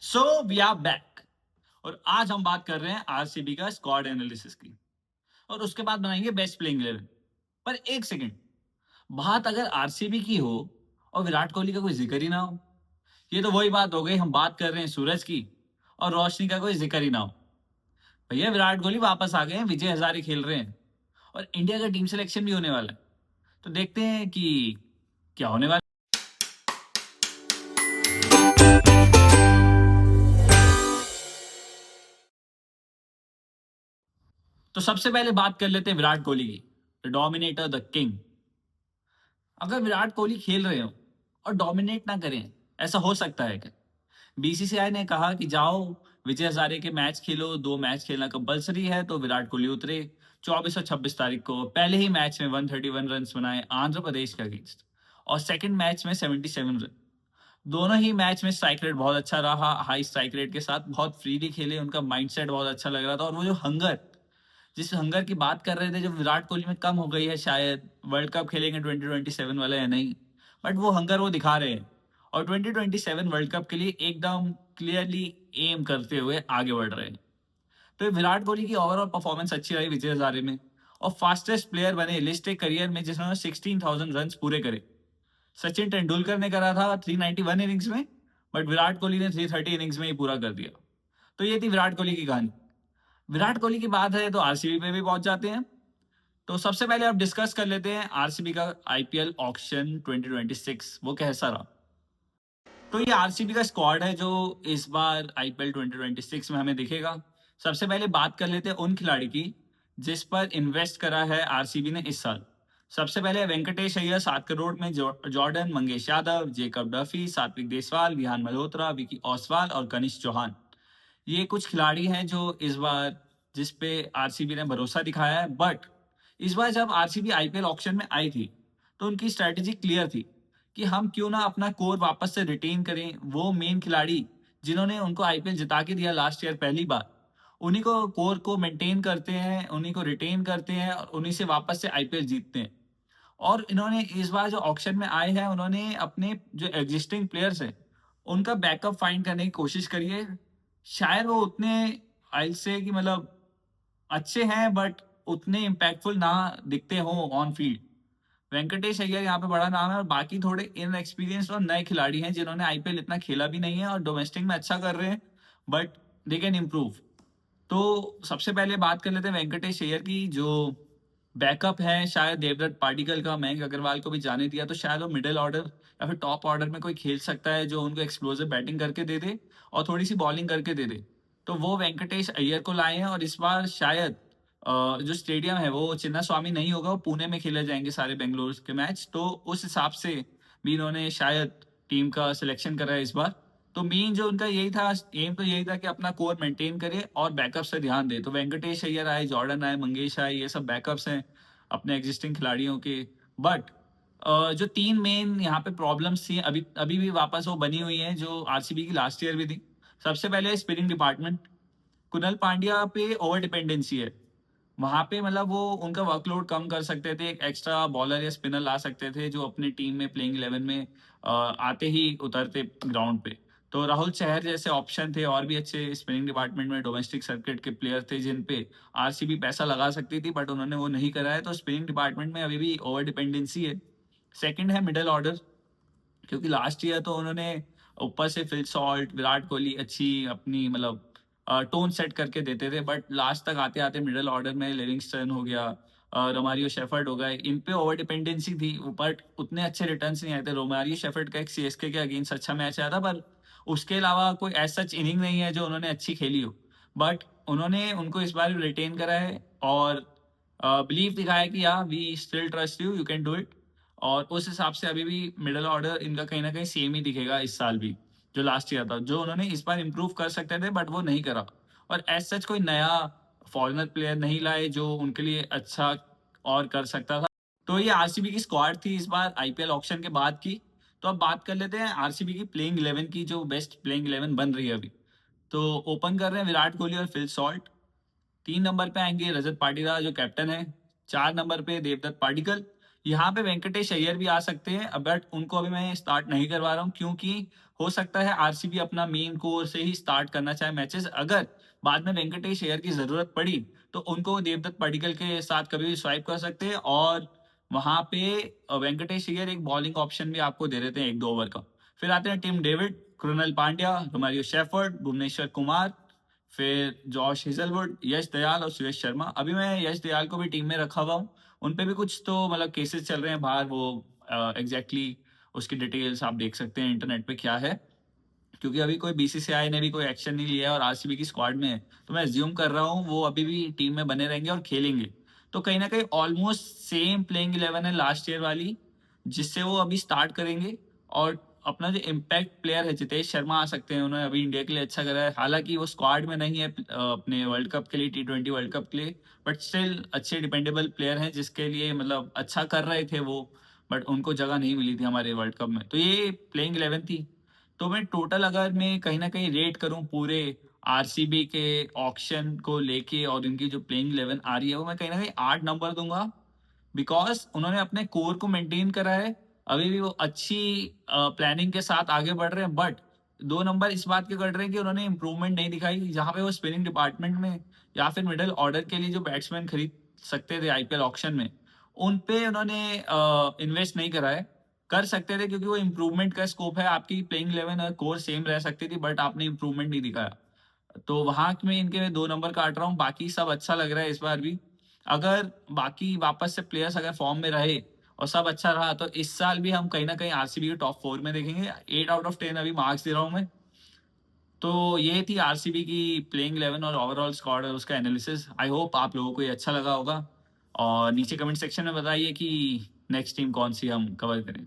So we are back और आज हम बात कर रहे हैं आरसीबी का स्क्वाड एनालिसिस की और उसके बाद बनाएंगे बेस्ट प्लेइंग 11। पर एक सेकंड, बात अगर आरसीबी की हो और विराट कोहली का कोई जिक्र ही ना हो, ये तो वही बात हो गई। हम बात कर रहे हैं सूरज की और रोशनी का कोई जिक्र ही ना हो। भैया विराट कोहली वापस आ गए हैं, विजय हजारे खेल रहे हैं और इंडिया का टीम सिलेक्शन भी होने वाला है। तो देखते हैं कि क्या होने वाला है। तो सबसे पहले बात कर लेते हैं विराट कोहली की, द डोमिनेटर, द किंग। अगर विराट कोहली खेल रहे हो और डोमिनेट ना करें, ऐसा हो सकता है क्या? बीसीसीआई ने कहा कि जाओ विजय हजारे के मैच खेलो, 2 मैच खेलना कंपलसरी है, तो विराट कोहली उतरे 24 और 26 तारीख को। पहले ही मैच में 131 रन बनाए आंध्र प्रदेश के अगेंस्ट और सेकंड मैच में 77 रन। दोनों ही मैच में स्ट्राइक रेट बहुत अच्छा रहा, हाई स्ट्राइक रेट के साथ बहुत फ्रीली खेले, उनका माइंडसेट बहुत अच्छा लग रहा था। और वो जो हंगर, जिस हंगर की बात कर रहे थे, जो विराट कोहली में कम हो गई है, शायद वर्ल्ड कप खेलेंगे 2027 वाला या नहीं, बट वो हंगर वो दिखा रहे हैं और 2027 वर्ल्ड कप के लिए एकदम क्लियरली एम करते हुए आगे बढ़ रहे हैं। तो विराट कोहली की ओवरऑल परफॉर्मेंस अच्छी रही विजय हजारे में और फास्टेस्ट प्लेयर बने लिस्ट करियर में जिन्होंने 16,000 रन पूरे करे। सचिन तेंदुलकर ने करा था 391 इनिंग्स में, बट विराट कोहली ने 330 इनिंग्स में ही पूरा कर दिया। तो ये थी विराट कोहली की कहानी। विराट कोहली की बात है तो आरसीबी पे भी पहुंच जाते हैं। तो सबसे पहले अब डिस्कस कर लेते हैं आरसीबी का आईपीएल ऑक्शन 2026 वो कैसा रहा। तो ये आरसीबी का स्क्वाड है जो इस बार आईपीएल 2026 में हमें दिखेगा। सबसे पहले बात कर लेते हैं उन खिलाड़ी की जिस पर इन्वेस्ट करा है आरसीबी ने इस साल। सबसे पहले वेंकटेश अय्यर 7 करोड़ में, Jordan, Mangesh Yadav, Jacob Duffy, सात्विक देसवाल, विहान मल्होत्रा, विकी ओसवाल और कनिष्क चौहान। ये कुछ खिलाड़ी हैं जो इस बार जिस पे आरसीबी ने भरोसा दिखाया है। बट इस बार जब आरसीबी आईपीएल ऑक्शन में आई थी तो उनकी स्ट्रेटेजी क्लियर थी कि हम क्यों ना अपना कोर वापस से रिटेन करें। वो मेन खिलाड़ी जिन्होंने उनको आईपीएल जिता के दिया लास्ट ईयर पहली बार, उन्हीं को कोर को मेंटेन करते हैं, उन्हीं को रिटेन करते हैं और उन्हीं से वापस से आईपीएल जीतते हैं। और इन्होंने इस बार जो ऑक्शन में आए हैं, उन्होंने अपने जो एग्जिस्टिंग प्लेयर्स हैं उनका बैकअप फाइंड करने की कोशिश करी है। शायद वो उतने, आई से कि मतलब अच्छे हैं, बट उतने इम्पैक्टफुल ना दिखते हो ऑन फील्ड। वेंकटेश अय्यर यहाँ पे बड़ा नाम है और बाकी थोड़े इनएक्सपीरियंस और नए खिलाड़ी हैं जिन्होंने आईपीएल इतना खेला भी नहीं है और डोमेस्टिक में अच्छा कर रहे हैं, बट दे कैन इम्प्रूव। तो सबसे पहले बात कर लेते हैं वेंकटेश अय्यर की। जो बैकअप है शायद देवदत्त पाडिक्कल का, मयंक अग्रवाल को भी जाने दिया, तो शायद वो मिडिल ऑर्डर या फिर टॉप ऑर्डर में कोई खेल सकता है जो उनको एक्सप्लोसिव बैटिंग करके दे दे और थोड़ी सी बॉलिंग करके दे दे। तो वो वेंकटेश अय्यर को लाए हैं और इस बार शायद जो स्टेडियम है वो चिन्ना स्वामी नहीं होगा, वो पुणे में खेले जाएंगे सारे बेंगलोर के मैच। तो उस हिसाब से भी इन्होंने शायद टीम का सिलेक्शन करा है इस बार। तो मेन जो उनका यही था, एम तो यही था कि अपना कोर मेंटेन करे और बैकअप से ध्यान दे। तो वेंकटेश अय्यर आए, जॉर्डन आए, मंगेश आए, ये सब बैकअप्स हैं अपने एग्जिस्टिंग खिलाड़ियों के। बट जो 3 मेन यहाँ पे प्रॉब्लम्स थी अभी अभी भी वापस वो बनी हुई हैं जो आरसीबी की लास्ट ईयर भी थी। सबसे पहले स्पिनिंग डिपार्टमेंट, कुणाल पांड्या पे ओवर डिपेंडेंसी है। वहां पे मतलब वो उनका वर्कलोड कम कर सकते थे, एक एक्स्ट्रा बॉलर या स्पिनर ला सकते थे जो अपनी टीम में प्लेइंग 11 में आते ही उतरते ग्राउंड पे। तो राहुल चहर जैसे ऑप्शन थे और भी अच्छे स्पिनिंग डिपार्टमेंट में डोमेस्टिक सर्किट के प्लेयर थे जिन पे आरसीबी पैसा लगा सकती थी, बट उन्होंने वो नहीं करा है। तो स्पिनिंग डिपार्टमेंट में अभी भी ओवर डिपेंडेंसी है। सेकंड है मिडिल ऑर्डर, क्योंकि लास्ट ईयर तो उन्होंने ऊपर से फिल सॉल्ट, विराट कोहली अच्छी अपनी मतलब टोन सेट करके देते थे, बट लास्ट तक आते आते मिडिल ऑर्डर में लिविंगस्टन हो गया, रोमारियो शेफर्ड हो गए, इन पे ओवर डिपेंडेंसी थी। बट उतने अच्छे रिटर्न्स नहीं आए थे। रोमारियो शेफर्ड का एक सीएसके के अगेंस्ट अच्छा मैच आया था, पर उसके अलावा कोई ऐसा सच इनिंग नहीं है जो उन्होंने अच्छी खेली हो। बट उन्होंने उनको इस बार रिटेन करा है और बिलीव दिखाया कि या we still trust you, you can do it. और उस हिसाब से अभी भी मिडिल ऑर्डर इनका कहीं ना कहीं सेम ही दिखेगा इस साल भी, जो लास्ट ईयर था। जो उन्होंने इस बार इंप्रूव कर सकते थे बट वो नहीं करा। और एज सच कोई नया फॉरेनर प्लेयर नहीं लाए जो उनके लिए अच्छा और कर सकता था। तो ये आरसीबी की स्क्वाड थी इस बार आईपीएल ऑक्शन के बाद की। तो अब बात कर लेते हैं आरसीबी की प्लेइंग 11 की, जो बेस्ट प्लेइंग 11 बन रही है अभी। तो ओपन कर रहे हैं विराट कोहली और फिल सॉल्ट। 3 नंबर पे आएंगे रजत पाटीदार जो कैप्टन है। 4 नंबर पे देवदत्त पाडिक्कल, यहाँ पे वेंकटेश अय्यर भी आ सकते हैं, बट उनको अभी मैं स्टार्ट नहीं करवा रहा हूँ, क्योंकि हो सकता है आरसीबी अपना मेन कोर से ही स्टार्ट करना चाहे मैचेस। अगर बाद में वेंकटेश अय्यर की जरूरत पड़ी तो उनको देवदत्त पडिक्कल के साथ कभी भी स्वाइप कर सकते हैं, और वहां पे वेंकटेश अय्यर एक बॉलिंग ऑप्शन भी आपको दे देते हैं 1-2 ओवर का। फिर आते हैं Tim David, Krunal Pandya, Romario Shepherd, Bhuvneshwar Kumar, फिर जॉश हेजलवुड, यश दयाल और सुरेश शर्मा। अभी मैं यश दयाल को भी टीम में रखा हुआ हूँ। उन पे भी कुछ तो मतलब केसेस चल रहे हैं बाहर, वो एग्जैक्टली उसकी डिटेल्स आप देख सकते हैं इंटरनेट पे क्या है, क्योंकि अभी कोई बीसीसीआई ने भी कोई एक्शन नहीं लिया है और आरसीबी की स्क्वाड में है। तो मैं अज्यूम कर रहा हूँ वो अभी भी टीम में बने रहेंगे और खेलेंगे। तो कहीं ना कहीं ऑलमोस्ट सेम प्लेइंग 11 है लास्ट ईयर वाली, जिससे वो अभी स्टार्ट करेंगे। और अपना जो इम्पैक्ट प्लेयर है जितेश शर्मा आ सकते हैं, उन्होंने अभी इंडिया के लिए अच्छा करा है, हालांकि वो स्क्वाड में नहीं है अपने वर्ल्ड कप के लिए, T20 वर्ल्ड कप के लिए, बट स्टिल अच्छे डिपेंडेबल प्लेयर हैं जिसके लिए मतलब अच्छा कर रहे थे वो, बट उनको जगह नहीं मिली थी हमारे वर्ल्ड कप में। तो ये प्लेइंग 11 थी। तो मैं टोटल अगर मैं कहीं ना कहीं रेट करूं पूरे आरसीबी के ऑक्शन को लेके और इनकी जो प्लेइंग 11 आ रही है, वो मैं कहीं ना कहीं 8 नंबर दूंगा। बिकॉज उन्होंने अपने कोर को मेंटेन करा है, अभी भी वो अच्छी प्लानिंग के साथ आगे बढ़ रहे हैं। बट 2 नंबर इस बात के कट रहे हैं कि उन्होंने इंप्रूवमेंट नहीं दिखाई, जहां पे वो स्पिनिंग डिपार्टमेंट में या फिर मिडिल ऑर्डर के लिए जो बैट्समैन खरीद सकते थे आईपीएल ऑक्शन में, उन पे उन्होंने इन्वेस्ट नहीं करा है। कर सकते थे, क्योंकि वो इम्प्रूवमेंट का स्कोप है। आपकी प्लेइंग 11 और कोर सेम रह सकती थी, बट आपने इम्प्रूवमेंट नहीं दिखाया। तो वहां में इनके 2 नंबर काट रहा हूँ, बाकी सब अच्छा लग रहा है इस बार भी। अगर बाकी वापस से प्लेयर्स अगर फॉर्म में रहे और सब अच्छा रहा, तो इस साल भी हम कहीं ना कहीं आरसीबी के टॉप 4 में देखेंगे। 8 आउट ऑफ 10 अभी मार्क्स दे रहा हूँ मैं। तो ये थी आरसीबी की प्लेइंग 11 और ओवरऑल स्क्वाड और उसका एनालिसिस। आई होप आप लोगों को ये अच्छा लगा होगा, और नीचे कमेंट सेक्शन में बताइए कि नेक्स्ट टीम कौन सी हम कवर करें।